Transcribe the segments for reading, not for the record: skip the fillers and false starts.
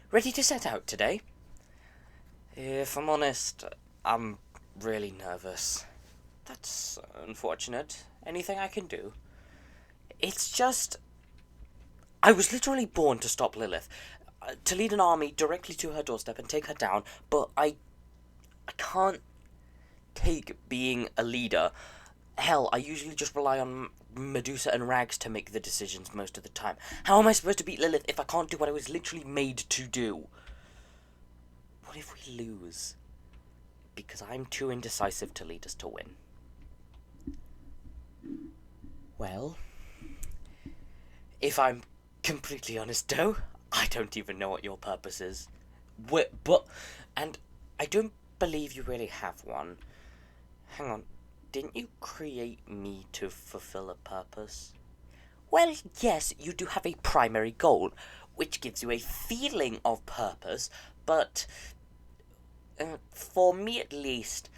Ready to set out today? If I'm honest, I'm really nervous. That's unfortunate. Anything I can do? It's just... I was literally born to stop Lilith. To lead an army directly to her doorstep and take her down, but I can't take being a leader. Hell, I usually just rely on Medusa and Rags to make the decisions most of the time. How am I supposed to beat Lilith if I can't do what I was literally made to do? What if we lose? Because I'm too indecisive to lead us to win. Well, if I'm completely honest, though, I don't even know what your purpose is. And I don't believe you really have one. Hang on, didn't you create me to fulfill a purpose? Well, yes, you do have a primary goal, which gives you a feeling of purpose, but for me at least,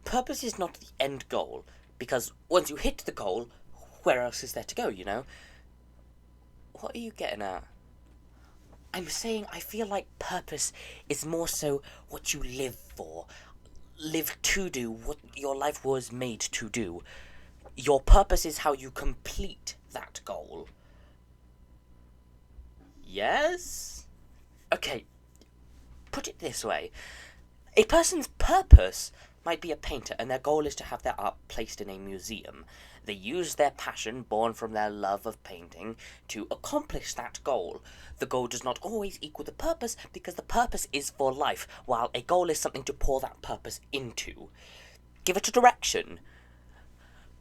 purpose is not the end goal, because once you hit the goal, where else is there to go, you know? What are you getting at? I'm saying I feel like purpose is more so what you live for. Live to do what your life was made to do. Your purpose is how you complete that goal. Yes? Okay, put it this way. A person's purpose might be a painter, and their goal is to have their art placed in a museum. They use their passion, born from their love of painting, to accomplish that goal. The goal does not always equal the purpose, because the purpose is for life, while a goal is something to pour that purpose into. Give it a direction.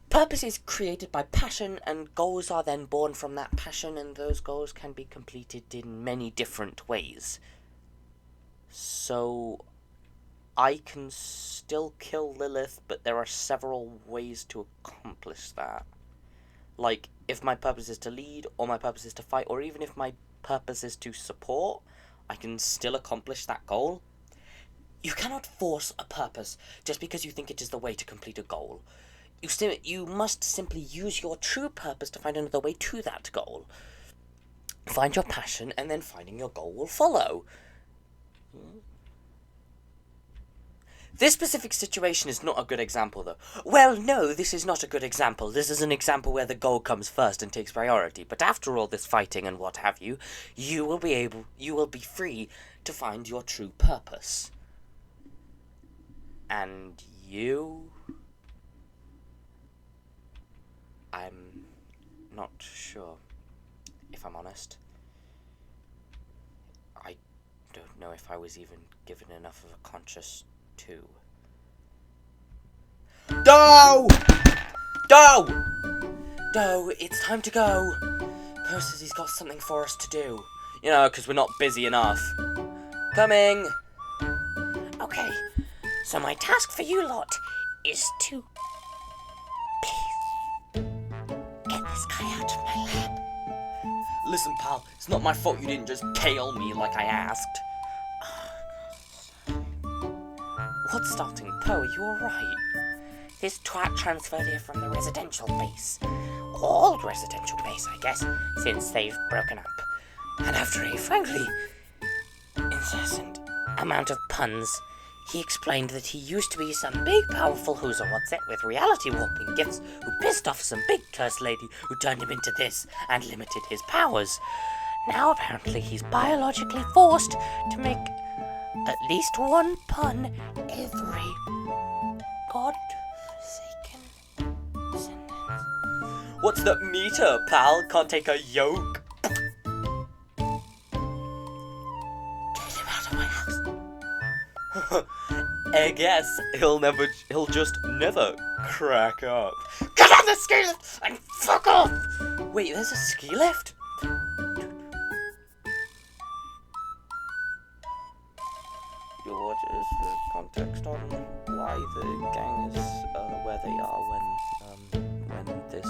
Purpose is created by passion, and goals are then born from that passion, and those goals can be completed in many different ways. So I can still kill Lilith, but there are several ways to accomplish that. Like, if my purpose is to lead, or my purpose is to fight, or even if my purpose is to support, I can still accomplish that goal. You cannot force a purpose just because you think it is the way to complete a goal. You must simply use your true purpose to find another way to that goal. Find your passion, and then finding your goal will follow. This specific situation is not a good example, though. Well, no, this is not a good example. This is an example where the goal comes first and takes priority. But after all this fighting and what have you, you will be free to find your true purpose. And you... I'm not sure, if I'm honest. I don't know if I was even given enough of a conscious to. Doe! Doe! Doe, it's time to go. Poe says he's got something for us to do. You know, because we're not busy enough. Coming! Okay, so my task for you lot is to... Please, get this guy out of my lab. Listen, pal, it's not my fault you didn't just KO me like I asked. What's starting? Poe, are you alright? This twat transferred here from the residential base. Old residential base, I guess, since they've broken up. And after a frankly incessant amount of puns, he explained that he used to be some big powerful who's-a-what's-it with reality warping gifts who pissed off some big cursed lady who turned him into this and limited his powers. Now apparently he's biologically forced to make at least one pun every god-forsaken sentence. What's that meter, pal? Can't take a yoke? Get him out of my house. I guess he'll just never crack up. Get on the ski lift and fuck off! Wait, there's a ski lift? What is the context on why the gang is where they are when the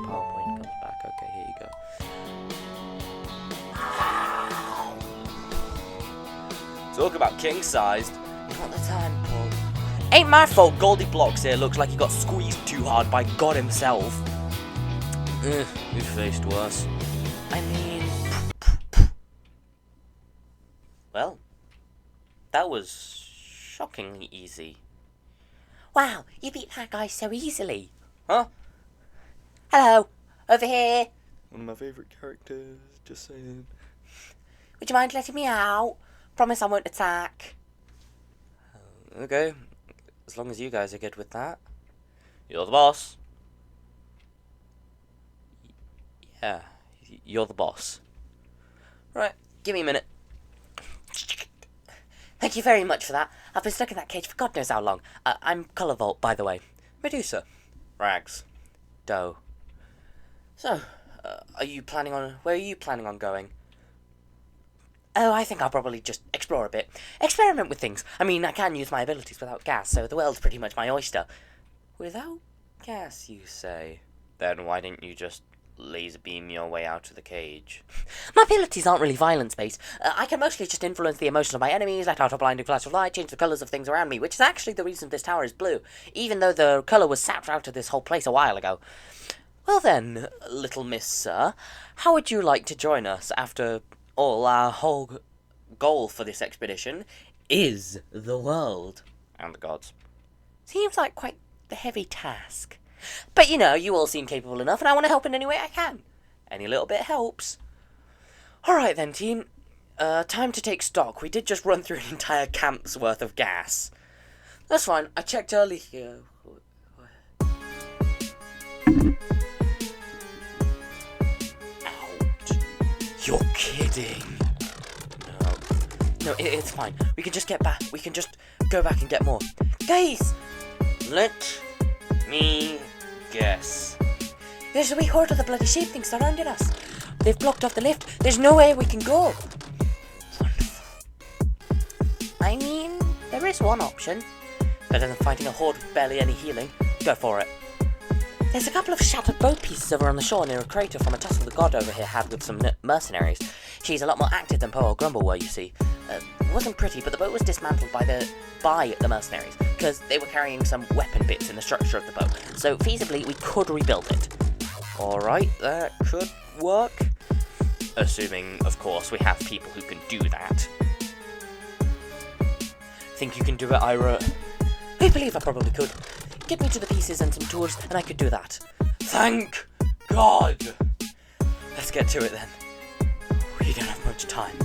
PowerPoint comes back? Okay, here you go. Talk about king-sized. Not the time, Paul. Ain't my fault Goldie Blocks here looks like he got squeezed too hard by God himself. We've faced worse. I mean... Well, that was shockingly easy. Wow, you beat that guy so easily. Huh? Hello, over here. One of my favourite characters, just saying. Would you mind letting me out? Promise I won't attack. Okay, as long as you guys are good with that. You're the boss. Yeah, you're the boss. Right, give me a minute. Thank you very much for that. I've been stuck in that cage for God knows how long. I'm Colourvolt, by the way. Medusa. Rags. Doe. So, where are you planning on going? Oh, I think I'll probably just explore a bit. Experiment with things. I mean, I can use my abilities without gas, so the world's pretty much my oyster. Without gas, you say? Then why didn't you just laser beam your way out of the cage? My abilities aren't really violence-based. I can mostly just influence the emotions of my enemies, let out a blinding flash of light, change the colours of things around me, which is actually the reason this tower is blue, even though the colour was sapped out of this whole place a while ago. Well then, little miss sir, how would you like to join us? After all, our whole goal for this expedition is the world. And the gods. Seems like quite the heavy task. But, you all seem capable enough, and I want to help in any way I can. Any little bit helps. Alright then, team. Time to take stock. We did just run through an entire camp's worth of gas. That's fine. I checked earlier. Out. You're kidding. No, it's fine. We can just get back. We can just go back and get more. Guys! Let me guess. There's a wee horde of the bloody sheep things surrounding us. They've blocked off the lift. There's no way we can go. Wonderful. I mean, there is one option. Better than fighting a horde with barely any healing. Go for it. There's a couple of shattered boat pieces over on the shore near a crater from a tussle the god over here had with some mercenaries. She's a lot more active than Poe or Grumble were, you see. It wasn't pretty, but the boat was dismantled by the mercenaries, because they were carrying some weapon bits in the structure of the boat. So feasibly, we could rebuild it. Alright, that could work. Assuming, of course, we have people who can do that. Think you can do it, Ira? I believe I probably could. Get me to the pieces and some tools, and I could do that. Thank God! Let's get to it then. We don't have much time.